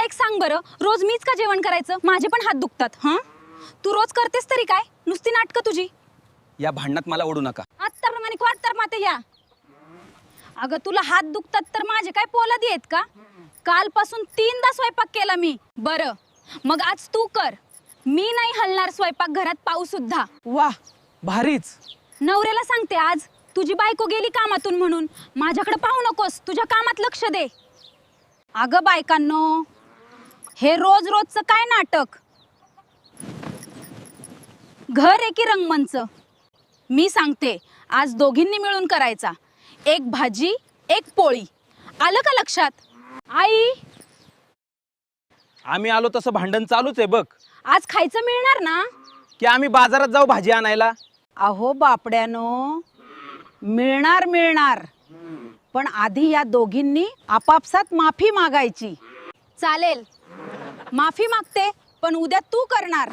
मला एक सांग बरं, रोज मीच का जेवण करायचं? माझे पण हात दुखतात. हं, तू रोज करतेस तरी काय? नुसती नाटकं तुझी. या भांडणात मला ओढू नका. आत्तर मानिक वाटतर माते या. अगं तुला हात दुखतात तर माझे काय पोलादी आहेत का? कालपासून 3दा स्वयंपाक केला मी. बरं मग आज तू कर. मी नाही हलणार स्वयंपाक घरात, पाऊस सुद्धा. वाह, भारीच. नवऱ्याला सांगते आज तुझी बायको गेली कामातून म्हणून. माझ्याकडे पाहू नकोस, तुझ्या कामात लक्ष दे. अगं बायकांनो, हे रोज रोजचं काय नाटक? घर आहे की रंगमंच? मी सांगते आज दोघींनी मिळून करायचा. एक भाजी एक पोळी. आलं का लक्षात? आई, आम्ही आलो तसं भांडण चालूच आहे बघ. आज खायचं मिळणार ना? की आम्ही बाजारात जाऊ भाजी आणायला? अहो बापड्यानो, मिळणार मिळणार, पण आधी या दोघींनी आपापसात माफी मागायची. चालेल, माफी मागते, पण उद्या तू करणार.